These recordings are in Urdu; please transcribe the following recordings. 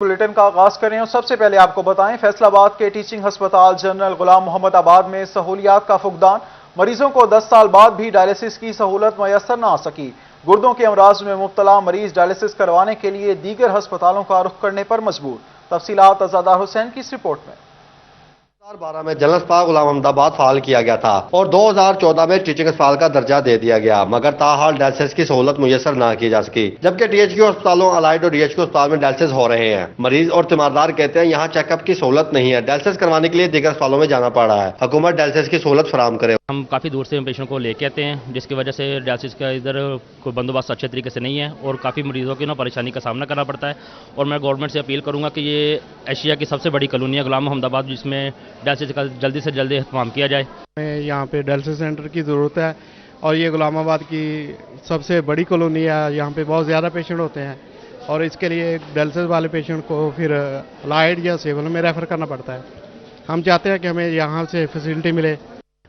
بلیٹن کا آغاز کریں اور سب سے پہلے آپ کو بتائیں فیصل آباد کے ٹیچنگ ہسپتال جنرل غلام محمد آباد میں سہولیات کا فقدان، مریضوں کو 10 سال بعد بھی ڈائلیسس کی سہولت میسر نہ آ سکی۔ گردوں کے امراض میں مبتلا مریض ڈائلیسس کروانے کے لیے دیگر ہسپتالوں کا رخ کرنے پر مجبور۔ تفصیلات ازادار حسین کی اس رپورٹ میں۔ 2012 میں جنرل اسپتال غلام محمد آباد فعال کیا گیا تھا اور 2014 میں ٹیچنگ اسپتال کا درجہ دے دیا گیا، مگر تاحال ڈائلیسس کی سہولت میسر نہ کی جا سکی، جبکہ ٹی ایچ کیو ہسپتالوں الائڈ اور ڈی ایچ کیو اسپتال میں ڈائلیسس ہو رہے ہیں۔ مریض اور تیماردار کہتے ہیں یہاں چیک اپ کی سہولت نہیں ہے، ڈائلیسس کروانے کے لیے دیگر اسپتالوں میں جانا پڑ رہا ہے۔ حکومت ڈائلیسس کی سہولت فراہم کرے۔ ہم کافی دور سے پیشنٹ کو لے کے آتے ہیں، جس کی وجہ سے ڈائلیسس کا ادھر کوئی بندوبست اچھے طریقے سے نہیں ہے اور کافی مریضوں کی پریشانی کا سامنا کرنا پڑتا ہے۔ اور میں گورنمنٹ سے اپیل کروں گا کہ یہ ایشیا کی سب سے بڑی کالونی ہے غلام محمد آباد، جس میں ڈائلیسس کا جلدی سے جلدی اہتمام کیا جائے۔ ہمیں یہاں پہ ڈائلیسس سینٹر کی ضرورت ہے اور یہ غلام آباد کی سب سے بڑی کالونی ہے، یہاں پہ بہت زیادہ پیشنٹ ہوتے ہیں اور اس کے لیے ڈائلیسس والے پیشنٹ کو پھر الائڈ یا سیول میں ریفر کرنا پڑتا ہے۔ ہم چاہتے ہیں کہ ہمیں یہاں سے فیسلٹی ملے۔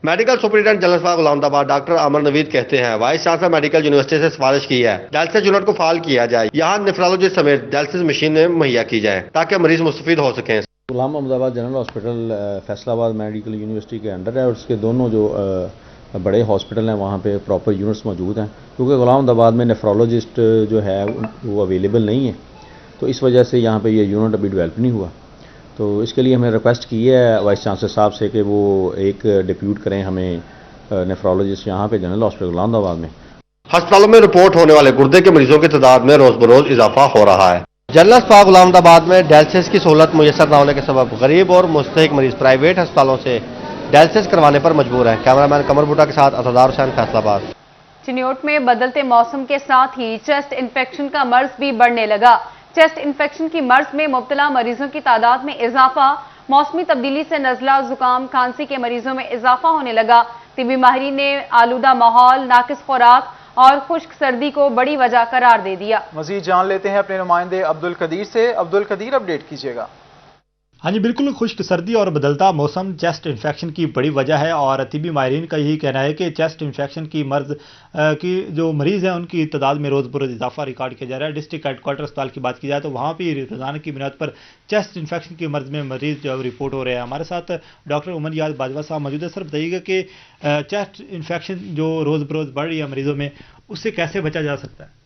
میڈیکل سپرنٹینڈنٹ جنرل اسپتال غلام آباد ڈاکٹر عامر نوید کہتے ہیں وائس چانسلر میڈیکل یونیورسٹی سے سفارش کی ہے ڈائلیسس یونٹ کو فعال کیا جائے، یہاں نیفرولوجسٹ سمیت ڈائلیسس مشینیں مہیا کی جائیں تاکہ مریض مستفید ہو سکیں۔ غلام محمد آباد جنرل ہاسپٹل فیصل آباد میڈیکل یونیورسٹی کے انڈر ہے اور اس کے دونوں جو بڑے ہاسپٹل ہیں وہاں پہ پراپر یونٹس موجود ہیں، کیونکہ غلام محمد آباد میں نیفرولوجسٹ جو ہے وہ اویلیبل نہیں ہے، تو اس وجہ سے یہاں پہ یہ یونٹ ابھی ڈیولپ نہیں ہوا۔ تو اس کے لیے ہمیں ریکویسٹ کی ہے وائس چانسلر صاحب سے کہ وہ ایک ڈپیوٹ کریں ہمیں نیفرولوجسٹ یہاں پہ جنرل ہاسپٹل غلام آباد میں۔ ہسپتالوں میں رپورٹ ہونے والے گردے کے مریضوں کی تعداد میں روز بروز اضافہ ہو رہا ہے۔ جنرل اسپتال غلام آباد میں ڈائلیسس کی سہولت میسر نہ ہونے کے سبب غریب اور مستحق مریض پرائیویٹ ہسپتالوں سے ڈائلیسس کروانے پر مجبور ہیں۔ کیمرامین قمر بھٹا کے ساتھ ازادار حسین، فیصل آباد۔ چنیوٹ میں بدلتے موسم کے ساتھ ہی چیسٹ انفیکشن کا مرض بھی بڑھنے لگا۔ چیسٹ انفیکشن کی مرض میں مبتلا مریضوں کی تعداد میں اضافہ، موسمی تبدیلی سے نزلہ، زکام، کھانسی کے مریضوں میں اضافہ ہونے لگا۔ طبی ماہرین نے آلودہ ماحول، ناقص خوراک اور خشک سردی کو بڑی وجہ قرار دے دیا۔ مزید جان لیتے ہیں اپنے نمائندے عبدالقدیر سے۔ عبدالقدیر، اپڈیٹ کیجیے گا۔ ہاں جی بالکل، خشک سردی اور بدلتا موسم چیسٹ انفیکشن کی بڑی وجہ ہے اور طبی ماہرین کا یہی کہنا ہے کہ چیسٹ انفیکشن کی مرض کی جو مریض ہیں ان کی تعداد میں روز بروز اضافہ ریکارڈ کیا جا رہا ہے۔ ڈسٹرکٹ ہیڈ کوارٹر اسپتال کی بات کی جائے تو وہاں بھی روزانہ کی بنیاد پر چیسٹ انفیکشن کی مرض میں مریض جو رپورٹ ہو رہے ہیں۔ ہمارے ساتھ ڈاکٹر عمر یاد باجوہ صاحب موجود ہے۔ سر بتائیے گا کہ چیسٹ انفیکشن جو روز بروز بڑھ رہی ہے مریضوں میں، اس سے کیسے بچا جا سکتا ہے؟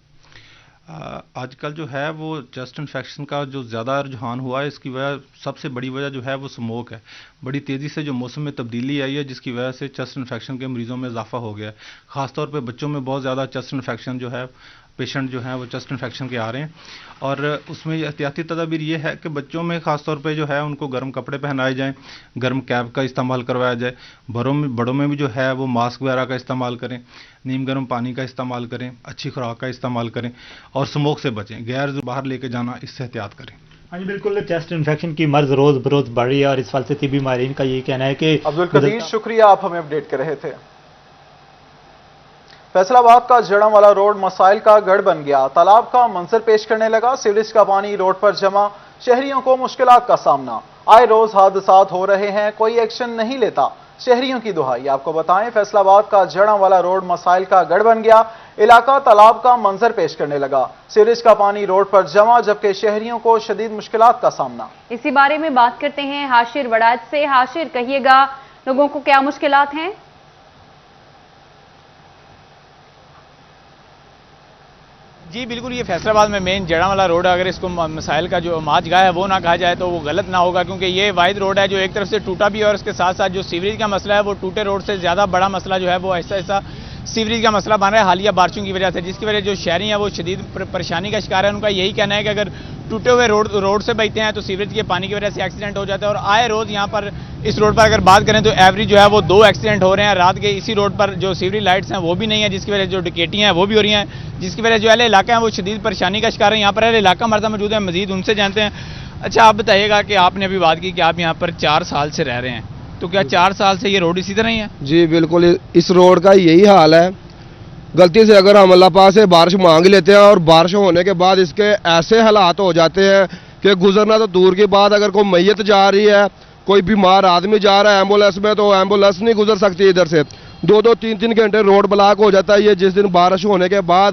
آج کل جو ہے وہ چیسٹ انفیکشن کا جو زیادہ رجحان ہوا ہے، اس کی وجہ سب سے بڑی وجہ جو ہے وہ اسموک ہے۔ بڑی تیزی سے جو موسم میں تبدیلی آئی ہے جس کی وجہ سے چیسٹ انفیکشن کے مریضوں میں اضافہ ہو گیا ہے۔ خاص طور پہ بچوں میں بہت زیادہ چیسٹ انفیکشن جو ہے پیشنٹ جو ہیں وہ چیسٹ انفیکشن کے آ رہے ہیں، اور اس میں احتیاطی تدابیر یہ ہے کہ بچوں میں خاص طور پہ جو ہے ان کو گرم کپڑے پہنائے جائیں، گرم کیپ کا استعمال کروایا جائے، بڑوں میں بھی جو ہے وہ ماسک وغیرہ کا استعمال کریں، نیم گرم پانی کا استعمال کریں، اچھی خوراک کا استعمال کریں اور اسموک سے بچیں، غیر باہر لے کے جانا اس سے احتیاط کریں۔ ہاں جی بالکل، چیسٹ انفیکشن کی مرض روز بروز بڑھ رہی ہے اور اس وجہ سے طبی ماہرین کا یہی کہنا ہے کہ عبدالقدیر شکریہ، آپ ہمیں اپڈیٹ کر رہے تھے۔ فیصل آباد کا جڑم والا روڈ مسائل کا گڑھ بن گیا، تالاب کا منظر پیش کرنے لگا، سیوریج کا پانی روڈ پر جمع، شہریوں کو مشکلات کا سامنا، آئے روز حادثات ہو رہے ہیں، کوئی ایکشن نہیں لیتا، شہریوں کی دہائی۔ آپ کو بتائیں فیصل آباد کا جڑم والا روڈ مسائل کا گڑھ بن گیا، علاقہ تالاب کا منظر پیش کرنے لگا، سیوریج کا پانی روڈ پر جمع، جبکہ شہریوں کو شدید مشکلات کا سامنا۔ اسی بارے میں بات کرتے ہیں حاشر وڑائچ سے۔ حاشر، کہیے گا لوگوں کو کیا مشکلات ہیں؟ جی بالکل، یہ فیصل آباد میں مین جڑا والا روڈ ہے، اگر اس کو مسائل کا جو ماج گاہ ہے وہ نہ کہا جائے تو وہ غلط نہ ہوگا، کیونکہ یہ واحد روڈ ہے جو ایک طرف سے ٹوٹا بھی ہے اور اس کے ساتھ ساتھ جو سیوریج کا مسئلہ ہے وہ ٹوٹے روڈ سے زیادہ بڑا مسئلہ جو ہے وہ ایسا ایسا سیوریج کا مسئلہ بن رہا ہے حالیہ بارشوں کی وجہ سے، جس کی وجہ جو شہری ہیں وہ شدید پریشانی کا شکار ہے۔ ان کا یہی کہنا ہے کہ اگر ٹوٹے ہوئے روڈ سے بہتے ہیں تو سیوریج کے پانی کی وجہ سے ایکسیڈنٹ ہو جاتا ہے، اور آئے روز یہاں پر اس روڈ پر اگر بات کریں تو ایوریج جو ہے وہ 2 ایکسیڈنٹ ہو رہے ہیں رات کے۔ اسی روڈ پر جو سیوریج لائٹس ہیں وہ بھی نہیں ہیں، جس کی وجہ جو ڈکیٹیاں ہیں وہ بھی ہو رہی ہیں، جس کی وجہ جو اہل علاقہ ہیں وہ شدید پریشانی کا شکار ہیں۔ یہاں پر اہل علاقہ مرد موجود ہیں، مزید ان سے جانتے ہیں۔ اچھا آپ بتائیے گا کہ آپ نے ابھی بات کی کہ آپ یہاں پر 4 سال سے رہ رہے ہیں، تو کیا 4 سال سے یہ روڈ اسی طرح ہی ہے؟ جی بالکل، اس روڈ کا یہی حال ہے۔ غلطی سے اگر ہم اللہ پاک سے بارش مانگ لیتے ہیں اور بارش ہونے کے بعد اس کے ایسے حالات ہو جاتے ہیں کہ گزرنا تو دور کی بات، اگر کوئی میت جا رہی ہے، کوئی بیمار آدمی جا رہا ہے ایمبولینس میں تو ایمبولینس نہیں گزر سکتی ادھر سے، 2-2 3-3 گھنٹے روڈ بلاک ہو جاتا ہے۔ یہ جس دن بارش ہونے کے بعد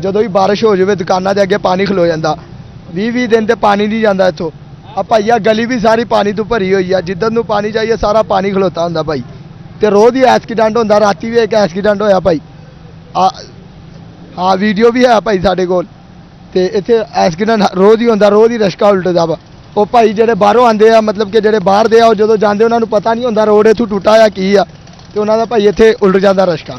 ਜਦੋਂ ਵੀ ਬਾਰਿਸ਼ ਹੋ ਜਾਵੇ ਦੁਕਾਨਾਂ ਦੇ ਅੱਗੇ ਪਾਣੀ ਖਲੋ ਜਾਂਦਾ, 20 ਦਿਨ ਤੇ ਪਾਣੀ ਨਹੀਂ ਜਾਂਦਾ ਇੱਥੋਂ। ਆ ਭਾਈਆ ਗਲੀ ਵੀ ਸਾਰੀ ਪਾਣੀ ਤੋਂ ਭਰੀ ਹੋਈ ਆ, ਜਿੱਧਰ ਨੂੰ ਪਾਣੀ ਚਾਹੀਏ ਸਾਰਾ ਪਾਣੀ ਖਲੋਤਾ ਹੁੰਦਾ ਭਾਈ, ਤੇ ਰੋਜ਼ ਹੀ ਐਕਸੀਡੈਂਟ ਹੁੰਦਾ। ਰਾਤੀ ਵੀ ਇੱਕ ਐਕਸੀਡੈਂਟ ਹੋਇਆ ਭਾਈ, ਹਾਂ ਵੀਡੀਓ ਵੀ ਹੈ ਭਾਈ ਸਾਡੇ ਕੋਲ, ਤੇ ਇੱਥੇ ਐਕਸੀਡੈਂਟ ਰੋਜ਼ ਹੀ ਹੁੰਦਾ, ਰੋਜ਼ ਹੀ ਰਸ਼ਕਾ ਉਲਟਦਾ ਵਾ। ਉਹ ਭਾਈ ਜਿਹੜੇ ਬਾਹਰੋਂ ਆਉਂਦੇ ਆ, ਮਤਲਬ ਕਿ ਜਿਹੜੇ ਬਾਹਰ ਦੇ ਆ, ਉਹ ਜਦੋਂ ਜਾਂਦੇ ਉਹਨਾਂ ਨੂੰ ਪਤਾ ਨਹੀਂ ਹੁੰਦਾ ਰੋਡ ਇੱਥੋਂ ਟੁੱਟਾ ਆ ਕੀ ਆ, ਤੇ ਉਹਨਾਂ ਦਾ ਭਾਈ ਇੱਥੇ ਉਲਟ ਜਾਂਦਾ ਰਸ਼ਕਾ।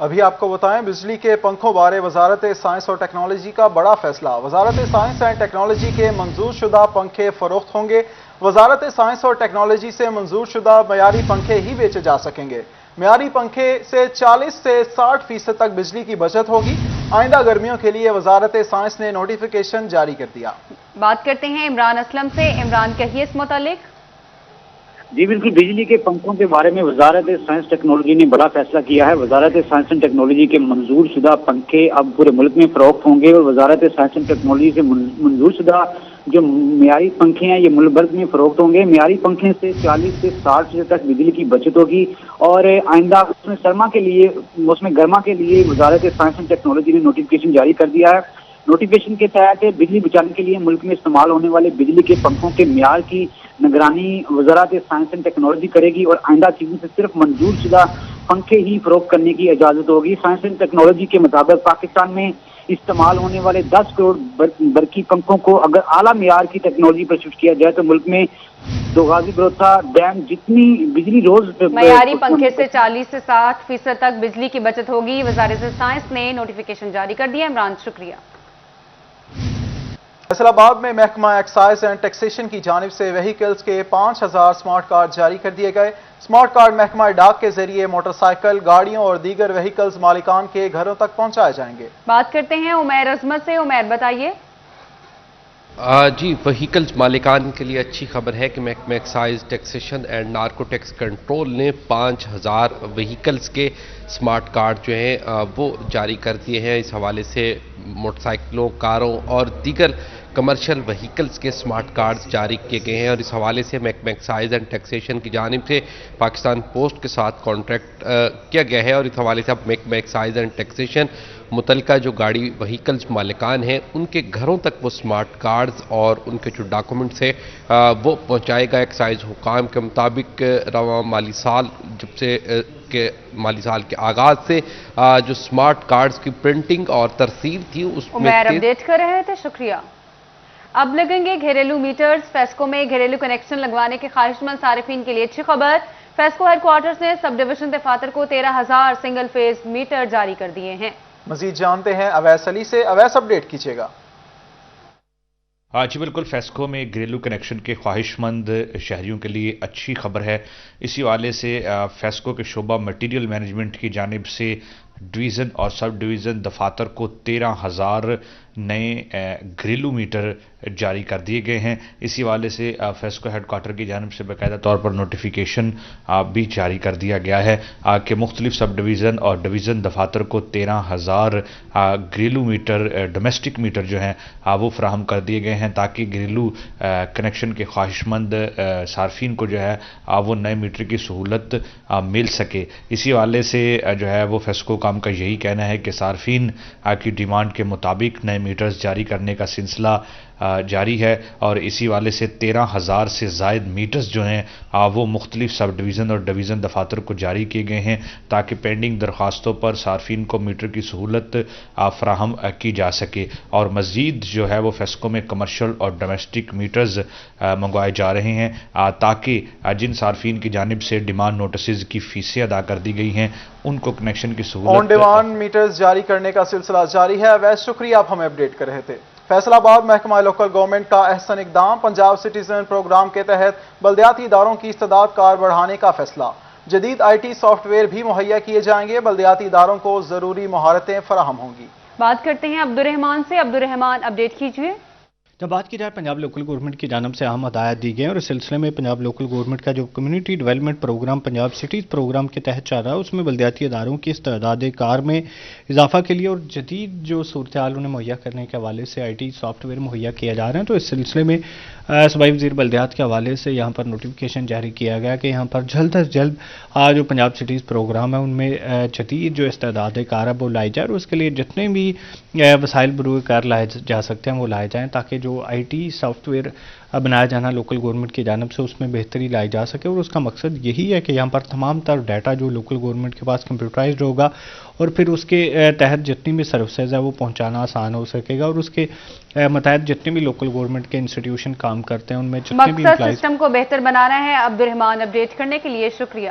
ابھی آپ کو بتائیں بجلی کے پنکھوں بارے وزارت سائنس اور ٹیکنالوجی کا بڑا فیصلہ۔ وزارت سائنس اینڈ ٹیکنالوجی کے منظور شدہ پنکھے فروخت ہوں گے۔ وزارت سائنس اور ٹیکنالوجی سے منظور شدہ معیاری پنکھے ہی بیچے جا سکیں گے۔ معیاری پنکھے سے 40 سے 60% تک بجلی کی بچت ہوگی۔ آئندہ گرمیوں کے لیے وزارت سائنس نے نوٹیفیکیشن جاری کر دیا۔ بات کرتے ہیں عمران اسلم سے۔ عمران، کہیے اس متعلق۔ جی بالکل، بجلی کے پنکھوں کے بارے میں وزارت سائنس ٹیکنالوجی نے بڑا فیصلہ کیا ہے۔ وزارت سائنس اینڈ ٹیکنالوجی کے منظور شدہ پنکھے اب پورے ملک میں فروخت ہوں گے اور وزارت سائنس اینڈ ٹیکنالوجی سے منظور شدہ جو معیاری پنکھے ہیں یہ ملک بھر میں فروخت ہوں گے۔ معیاری پنکھے سے 40 سے 60% تک بجلی کی بچت ہوگی اور آئندہ موسم گرما کے لیے وزارت سائنس اینڈ ٹیکنالوجی نے نوٹیفیکیشن جاری کر دیا ہے۔ نوٹیفیکیشن کے تحت بجلی بچانے کے لیے ملک میں استعمال ہونے والے بجلی کے پنکھوں کے معیار کی نگرانی وزارت سائنس اینڈ ٹیکنالوجی کرے گی اور آئندہ چیزوں سے صرف منظور شدہ پنکھے ہی فروخت کرنے کی اجازت ہوگی۔ سائنس اینڈ ٹیکنالوجی کے مطابق پاکستان میں استعمال ہونے والے 10 کروڑ برقی پنکھوں کو اگر اعلیٰ معیار کی ٹیکنالوجی پر شفٹ کیا جائے تو ملک میں غازی بروتھا ڈیم جتنی بجلی روز معیاری پنکھے سے 40 سے 60% تک بجلی کی بچت ہوگی۔ وزارت سائنس نے نوٹیفیکیشن جاری کر دیا۔ عمران، شکریہ۔ فیصل آباد میں محکمہ ایکسائز اینڈ ٹیکسیشن کی جانب سے وہیکلز کے 5000 سمارٹ کارڈ جاری کر دیے گئے۔ سمارٹ کارڈ محکمہ ڈاک کے ذریعے موٹر سائیکل، گاڑیوں اور دیگر وہیکلز مالکان کے گھروں تک پہنچائے جائیں گے۔ بات کرتے ہیں عمیر عظمت سے۔ عمیر، بتائیے۔ جی، وہیکلز مالکان کے لیے اچھی خبر ہے کہ محکمہ excise taxation and narcotics control نے 5000 وہیکلز کے سمارٹ کارڈ جو ہیں وہ جاری کر دیے ہیں۔ اس حوالے سے موٹر سائیکلوں، کاروں اور دیگر کمرشل وہیکلز کے سمارٹ کارڈز جاری کیے گئے ہیں اور اس حوالے سے محکمہ ایکسائز اینڈ ٹیکسیشن کی جانب سے پاکستان پوسٹ کے ساتھ کانٹریکٹ کیا گیا ہے اور اس حوالے سے اب محکمہ ایکسائز اینڈ ٹیکسیشن متعلقہ جو گاڑی وہیکلز مالکان ہیں ان کے گھروں تک وہ سمارٹ کارڈز اور ان کے جو ڈاکومنٹس ہیں وہ پہنچائے گا۔ ایکسائز حکام کے مطابق رواں مالی سال مالی سال کے آغاز سے جو سمارٹ کارڈز کی پرنٹنگ اور ترسیل تھی اس میں عمیر اپڈیٹ کر رہے تھے، شکریہ۔ اب لگیں گے گھریلو میٹرز۔ فیسکو میں گھریلو کنیکشن لگوانے کے خواہش مند صارفین کے لیے اچھی خبر۔ فیسکو ہیڈ کوارٹرز نے سب ڈویژن دفاتر کو 13000 سنگل فیز میٹر جاری کر دیے ہیں۔ مزید جانتے ہیں اویس علی سے۔ اویس، اپڈیٹ کیجیے گا۔ جی بالکل، فیسکو میں گھریلو کنیکشن کے خواہش مند شہریوں کے لیے اچھی خبر ہے۔ اسی حوالے سے فیسکو کے شعبہ مٹیریل مینجمنٹ کی جانب سے ڈویژن اور سب ڈویژن دفاتر کو 13000 نئے گھریلو میٹر جاری کر دیے گئے ہیں۔ اسی حوالے سے فیسکو ہیڈ کوارٹر کی جانب سے باقاعدہ طور پر نوٹیفیکیشن بھی جاری کر دیا گیا ہے کہ مختلف سب ڈویژن اور ڈویژن دفاتر کو 13000 گھریلو میٹر ڈومیسٹک میٹر جو ہیں وہ فراہم کر دیے گئے ہیں تاکہ گھریلو کنیکشن کے خواہش مند صارفین کو جو ہے وہ نئے میٹر کی سہولت مل سکے۔ اسی حوالے سے جو ہے وہ فیسکو کام کا یہی کہنا ہے کہ صارفین کی ڈیمانڈ کے مطابق نئے میٹرز جاری کرنے کا سلسلہ جاری ہے اور اسی والے سے 13000 سے زائد میٹرز جو ہیں وہ مختلف سب ڈویژن اور ڈویژن دفاتر کو جاری کیے گئے ہیں تاکہ پینڈنگ درخواستوں پر صارفین کو میٹر کی سہولت فراہم کی جا سکے اور مزید جو ہے وہ فیسکو میں کمرشل اور ڈومیسٹک میٹرز منگوائے جا رہے ہیں تاکہ جن صارفین کی جانب سے ڈیمانڈ نوٹسز کی فیسیں ادا کر دی گئی ہیں ان کو کنیکشن کی سہولت آن ڈیمانڈ میٹرز جاری کرنے کا سلسلہ جاری ہے۔ ویس، شکریہ، آپ ہمیں اپڈیٹ کر رہے تھے۔ فیصل آباد محکمہ لوکل گورنمنٹ کا احسن اقدام۔ پنجاب سٹیزن پروگرام کے تحت بلدیاتی اداروں کی استعداد کار بڑھانے کا فیصلہ۔ جدید آئی ٹی سافٹ ویئر بھی مہیا کیے جائیں گے۔ بلدیاتی اداروں کو ضروری مہارتیں فراہم ہوں گی۔ بات کرتے ہیں عبدالرحمان سے۔ عبدالرحمان، اپڈیٹ کیجیے۔ جب بات کی جائے پنجاب لوکل گورنمنٹ کی جانب سے اہم ہدایات دی گئی ہیں اور اس سلسلے میں پنجاب لوکل گورنمنٹ کا جو community development programme Punjab cities programme کے تحت چل رہا ہے اس میں بلدیاتی اداروں کی استعداد کار میں اضافہ کے لیے اور جدید جو صورتحال انہیں مہیا کرنے کے حوالے سے آئی ٹی سافٹ ویئر مہیا کیا جا رہا ہے تو اس سلسلے میں صوبائی وزیر بلدیات کے حوالے سے یہاں پر نوٹیفیکیشن جاری کیا گیا کہ یہاں پر جلد از جلد جو پنجاب سٹیز پروگرام ہے ان میں جدید جو استعداد کار ہے وہ لائی جائے اور اس کے لیے جتنے بھی وسائل بروئے کار لائے جا سکتے ہیں وہ لائے جائیں تاکہ جو آئی ٹی سافٹ ویئر بنایا جانا لوکل گورنمنٹ کی جانب سے اس میں بہتری لائی جا سکے اور اس کا مقصد یہی ہے کہ یہاں پر تمام تر ڈیٹا جو لوکل گورنمنٹ کے پاس کمپیوٹرائزڈ ہوگا اور پھر اس کے تحت جتنی بھی سروسز ہے وہ پہنچانا آسان ہو سکے گا اور اس کے متحد جتنے بھی لوکل گورنمنٹ کے انسٹیٹیوشن کام کرتے ہیں ان میں جتنے بھی مقصد سسٹم کو بہتر بنانا ہے۔ عبدالرحمان، اپڈیٹ کرنے کے لیے شکریہ۔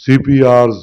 CPRs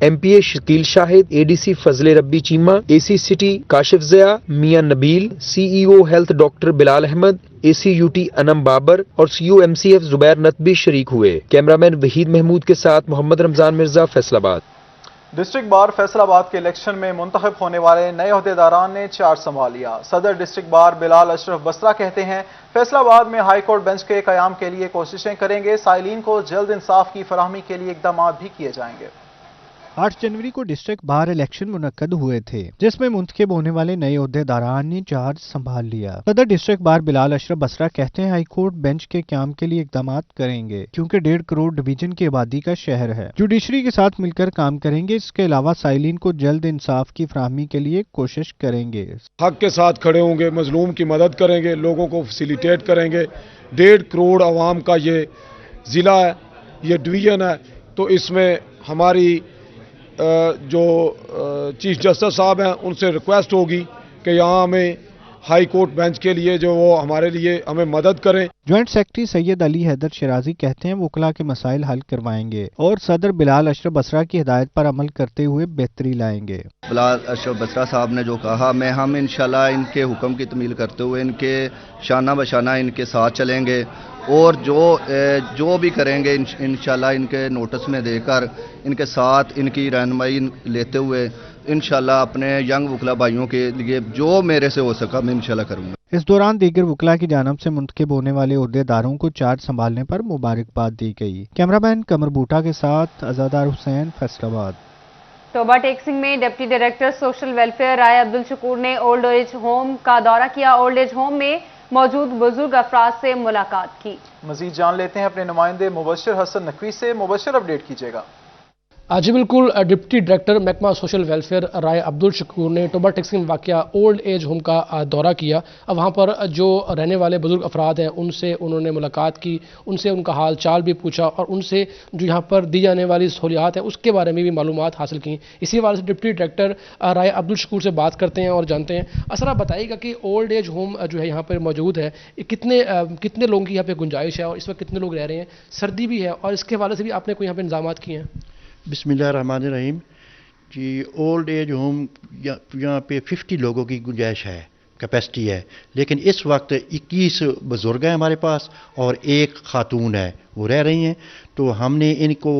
MPA شکیل شاہد, ADC فضل ربی چیمہ, AC سٹی کاشف ضیاء, میاں نبیل, CEO ہیلتھ ڈاکٹر بلال احمد, ACUT انم بابر اور CO MCF زبیر نت بھی شریک ہوئے. کیمرامین وحید محمود کے ساتھ محمد رمضان مرزا, فیصل آباد. ڈسٹرکٹ بار فیصل آباد کے الیکشن میں منتخب ہونے والے نئے عہدیداران نے چارج سنبھال لیا. صدر ڈسٹرکٹ بار بلال اشرف بسرا کہتے ہیں فیصل آباد میں ہائی کورٹ بینچ کے قیام کے لیے کوششیں کریں گے. سائلین کو جلد انصاف کی فراہمی کے لیے اقدامات بھی کیے جائیں گے. 8 جنوری کو ڈسٹرکٹ بار الیکشن منعقد ہوئے تھے جس میں منتخب ہونے والے نئے عہدیداران نے چارج سنبھال لیا. صدر ڈسٹرکٹ بار بلال اشرف بسرا کہتے ہیں ہائی کورٹ بینچ کے قیام کے لیے اقدامات کریں گے کیونکہ 1.5 کروڑ ڈویژن کی آبادی کا شہر ہے. جوڈیشری کے ساتھ مل کر کام کریں گے. اس کے علاوہ سائلین کو جلد انصاف کی فراہمی کے لیے کوشش کریں گے. حق کے ساتھ کھڑے ہوں گے, مظلوم کی مدد کریں گے, لوگوں کو فیسیلیٹیٹ کریں گے. 1.5 کروڑ عوام کا یہ ضلع ہے, یہ ڈویژن ہے, تو اس میں ہماری جو چیف جسٹس صاحب ہیں ان سے ریکویسٹ ہوگی کہ یہاں ہمیں ہائی کورٹ بینچ کے لیے جو وہ ہمارے لیے ہمیں مدد کریں. جوائنٹ سیکرٹری سید علی حیدر شیرازی کہتے ہیں وکلاء کے مسائل حل کروائیں گے اور صدر بلال اشرف بسرا کی ہدایت پر عمل کرتے ہوئے بہتری لائیں گے. بلال اشرف بسرا صاحب نے جو کہا ہم انشاءاللہ ان کے حکم کی تعمیل کرتے ہوئے ان کے شانہ بشانہ ان کے ساتھ چلیں گے اور جو بھی کریں گے انشاءاللہ ان کے نوٹس میں دے کر ان کے ساتھ ان کی رہنمائی لیتے ہوئے انشاءاللہ اپنے ینگ وکلا بھائیوں کے لیے جو میرے سے ہو سکا میں انشاءاللہ کروں گا. اس دوران دیگر وکلاء کی جانب سے منتخب ہونے والے عہدیداروں کو چارج سنبھالنے پر مبارکباد دی گئی. کیمرامین قمر بوٹا کے ساتھ عزادار حسین, فیصل آباد. توبہ ٹیکسنگ میں ڈپٹی ڈائریکٹر سوشل ویلفیئر رائے عبدالشکور نے اولڈ ایج ہوم کا دورہ کیا. اولڈ ایج ہوم میں موجود بزرگ افراد سے ملاقات کی. مزید جان لیتے ہیں اپنے نمائندے مبشر حسن نقوی سے. مبشر, اپڈیٹ کیجیے گا. جی بالکل. ڈپٹی ڈائریکٹر محکمہ سوشل ویلفیئر رائے عبدالشکور نے توبہ ٹیکسنگ واقعہ اولڈ ایج ہوم کا دورہ کیا. وہاں پر جو رہنے والے بزرگ افراد ہیں ان سے انہوں نے ملاقات کی, ان سے ان کا حال چال بھی پوچھا اور ان سے جو یہاں پر دی جانے والی سہولیات ہیں اس کے بارے میں بھی معلومات حاصل کی. اسی حوالے سے ڈپٹی ڈائریکٹر رائے عبدالشکور سے بات کرتے ہیں اور جانتے ہیں. اصل آپ بتائیے گا کہ اولڈ ایج ہوم جو ہے یہاں پر موجود ہے کتنے لوگوں کی یہاں پہ گنجائش ہے اور اس وقت کتنے لوگ رہ رہے ہیں, سردی بھی ہے, اور اس کے حوالے سے بھی آپ نے کوئی یہاں پہ انتظامات کیے ہیں؟ بسم اللہ الرحمن الرحیم. جی اولڈ ایج ہوم یہاں پہ 50 لوگوں کی گنجائش ہے, کیپیسٹی ہے, لیکن اس وقت 21 بزرگ ہیں ہمارے پاس اور 1 خاتون ہے وہ رہ رہی ہیں. تو ہم نے ان کو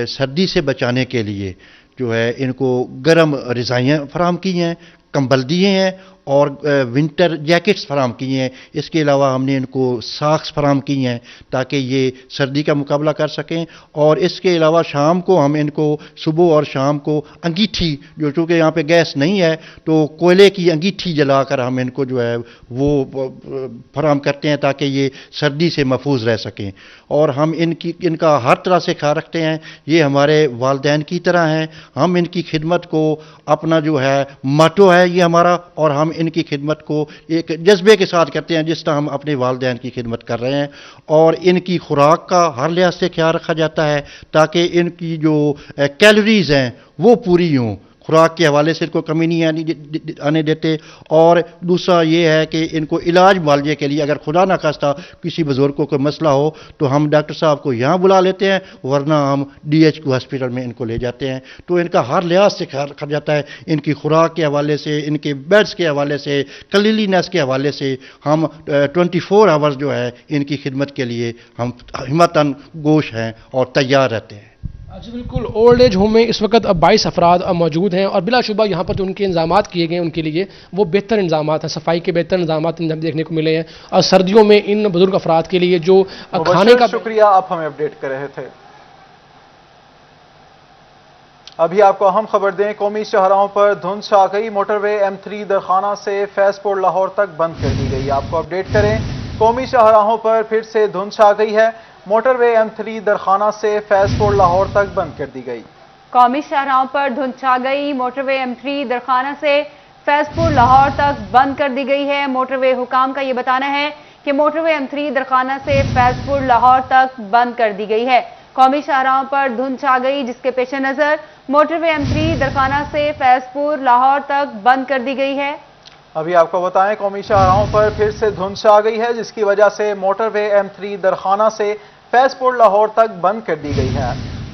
سردی سے بچانے کے لیے جو ہے ان کو گرم رضائیاں فراہم کی ہیں, کمبل دیے ہیں اور ونٹر جیکٹس فراہم کیے ہیں. اس کے علاوہ ہم نے ان کو ساکس فراہم کی ہیں تاکہ یہ سردی کا مقابلہ کر سکیں. اور اس کے علاوہ شام کو ہم ان کو صبح اور شام کو انگیٹھی, جو چونکہ یہاں پہ گیس نہیں ہے تو کوئلے کی انگیٹھی جلا کر ہم ان کو جو ہے وہ فراہم کرتے ہیں تاکہ یہ سردی سے محفوظ رہ سکیں. اور ہم ان کا ہر طرح سے خیال رکھتے ہیں. یہ ہمارے والدین کی طرح ہیں. ہم ان کی خدمت کو اپنا جو ہے ماٹو ہے یہ ہمارا, اور ہم ان کی خدمت کو ایک جذبے کے ساتھ کرتے ہیں جس طرح ہم اپنے والدین کی خدمت کر رہے ہیں. اور ان کی خوراک کا ہر لحاظ سے خیال رکھا جاتا ہے تاکہ ان کی جو کیلوریز ہیں وہ پوری ہوں. خوراک کے حوالے سے ان کو کمی نہیں آنے دیتے. اور دوسرا یہ ہے کہ ان کو علاج معالجے کے لیے اگر خدا نہ خواستہ کسی بزرگ کو کوئی مسئلہ ہو تو ہم ڈاکٹر صاحب کو یہاں بلا لیتے ہیں, ورنہ ہم DHQ ہاسپٹل میں ان کو لے جاتے ہیں. تو ان کا ہر لحاظ سے خیال رکھا جاتا ہے. ان کی خوراک کے حوالے سے, ان کے بیڈز کے حوالے سے, کلینلینے کے حوالے سے ہم 24 آورز جو ہے ان کی خدمت کے لیے ہم ہمتاً گوش ہیں اور تیار رہتے ہیں. جی بالکل. اولڈ ایج ہوم میں اس وقت 22 افراد موجود ہیں اور بلا شبہ یہاں پر جو ان کے انتظامات کیے گئے ہیں ان کے لیے وہ بہتر انتظامات ہیں. صفائی کے بہتر انتظامات دیکھنے کو ملے ہیں اور سردیوں میں ان بزرگ افراد کے لیے جو کھانے کا. شکریہ, آپ ہمیں اپڈیٹ کر رہے تھے. ابھی آپ کو اہم خبر دیں, قومی شاہراہوں پر دھند چھا گئی. موٹر وے M3 درخانہ سے فیض پور لاہور تک بند کر دی گئی. آپ کو اپڈیٹ کریں, قومی شاہراہوں پر پھر سے دھند چھا گئی ہے. موٹر وے M3 درخانہ سے فیض پور لاہور تک بند کر دی گئی. قومی شاہراہوں پر دھند چھا گئی. موٹر وے M3 درخانہ سے فیض پور لاہور تک بند کر دی گئی ہے. موٹر وے حکام کا یہ بتانا ہے کہ موٹر وے M3 درخانہ سے فیض پور لاہور تک بند کر دی گئی ہے. قومی شاہراہوں پر دھند چھا گئی جس کے پیش نظر موٹر وے M3 درخانہ سے فیض پور لاہور تک بند کر دی گئی ہے. ابھی آپ کو بتائیں, قومی شاہراہوں پر پھر سے دھند چھا گئی ہے جس کی وجہ سے موٹر وے M3 درخانہ سے فیض پور لاہور تک بند کر دی گئی ہے.